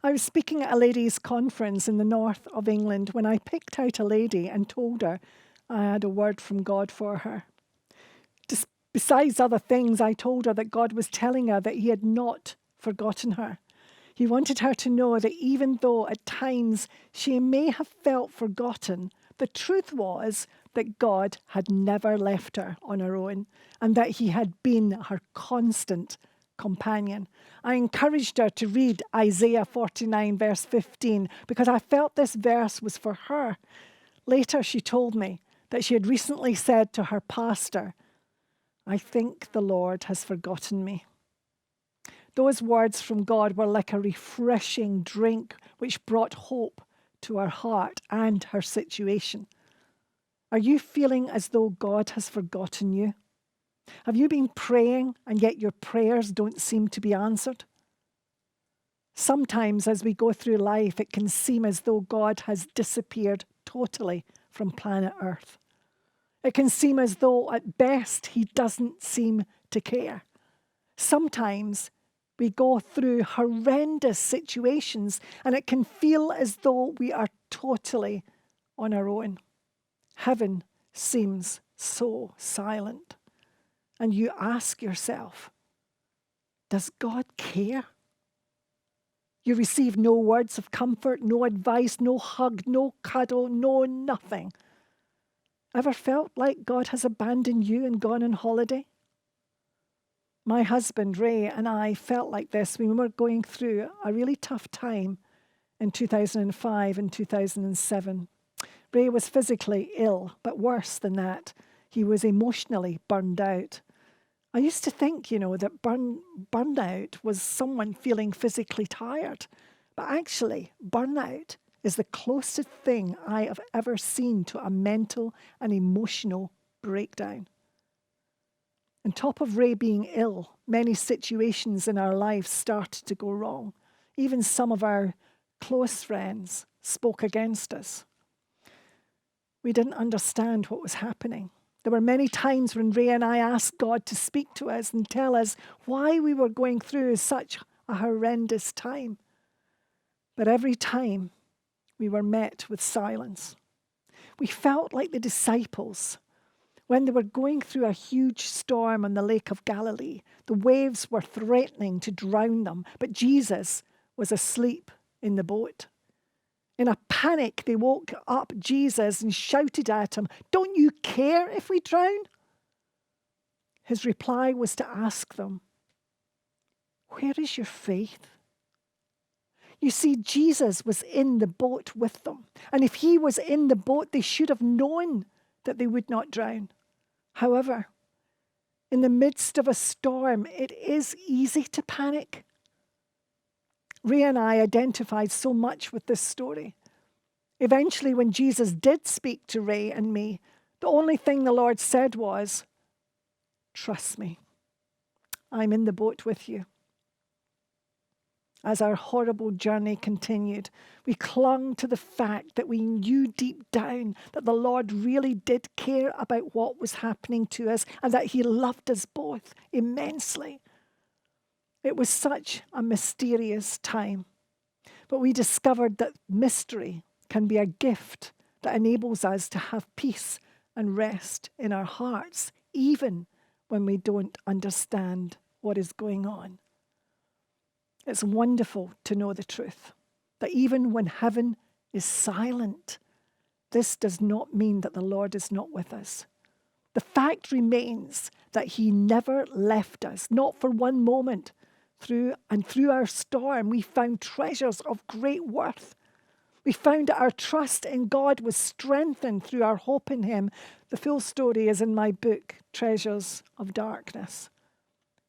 I was speaking at a ladies' conference in the north of England when I picked out a lady and told her I had a word from God for her. Besides other things, I told her that God was telling her that he had not forgotten her. He wanted her to know that even though at times she may have felt forgotten, the truth was that God had never left her on her own and that he had been her constant companion. I encouraged her to read Isaiah 49 verse 15 because I felt this verse was for her. Later she told me that she had recently said to her pastor, "I think the Lord has forgotten me." Those words from God were like a refreshing drink which brought hope to her heart and her situation. Are you feeling as though God has forgotten you? Have you been praying and yet your prayers don't seem to be answered? Sometimes as we go through life, it can seem as though God has disappeared totally from planet Earth. It can seem as though at best he doesn't seem to care. Sometimes we go through horrendous situations and it can feel as though we are totally on our own. Heaven seems so silent. And you ask yourself, does God care? You receive no words of comfort, no advice, no hug, no cuddle, no nothing. Ever felt like God has abandoned you and gone on holiday? My husband, Ray, and I felt like this when we were going through a really tough time in 2005 and 2007. Ray was physically ill, but worse than that, he was emotionally burned out. I used to think, that burnout was someone feeling physically tired. But actually, burnout is the closest thing I have ever seen to a mental and emotional breakdown. On top of Ray being ill, many situations in our lives started to go wrong. Even some of our close friends spoke against us. We didn't understand what was happening. There were many times when Ray and I asked God to speak to us and tell us why we were going through such a horrendous time. But every time we were met with silence. We felt like the disciples when they were going through a huge storm on the Lake of Galilee. The waves were threatening to drown them, but Jesus was asleep in the boat. In a panic, they woke up Jesus and shouted at him, "Don't you care if we drown?" His reply was to ask them, "Where is your faith?" You see, Jesus was in the boat with them. And if he was in the boat, they should have known that they would not drown. However, in the midst of a storm, it is easy to panic. Ray and I identified so much with this story. Eventually, when Jesus did speak to Ray and me, the only thing the Lord said was, "Trust me. I'm in the boat with you." As our horrible journey continued, we clung to the fact that we knew deep down that the Lord really did care about what was happening to us and that he loved us both immensely. It was such a mysterious time, but we discovered that mystery can be a gift that enables us to have peace and rest in our hearts, even when we don't understand what is going on. It's wonderful to know the truth, that even when heaven is silent, this does not mean that the Lord is not with us. The fact remains that he never left us, not for one moment. Through our storm, we found treasures of great worth. We found that our trust in God was strengthened through our hope in him. The full story is in my book, Treasures of Darkness.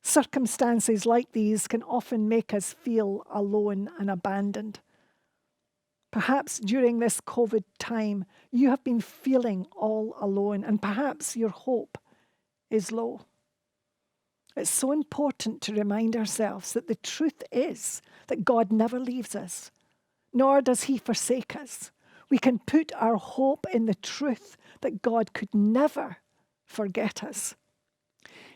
Circumstances like these can often make us feel alone and abandoned. Perhaps during this COVID time, you have been feeling all alone, and perhaps your hope is low. It's so important to remind ourselves that the truth is that God never leaves us, nor does he forsake us. We can put our hope in the truth that God could never forget us.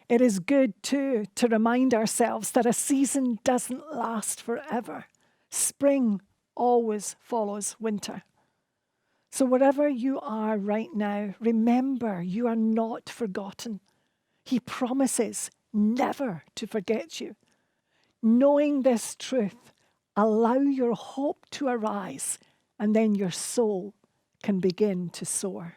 It is good, too, to remind ourselves that a season doesn't last forever. Spring always follows winter. So wherever you are right now, remember you are not forgotten. He promises never to forget you. Knowing this truth, allow your hope to arise, and then your soul can begin to soar.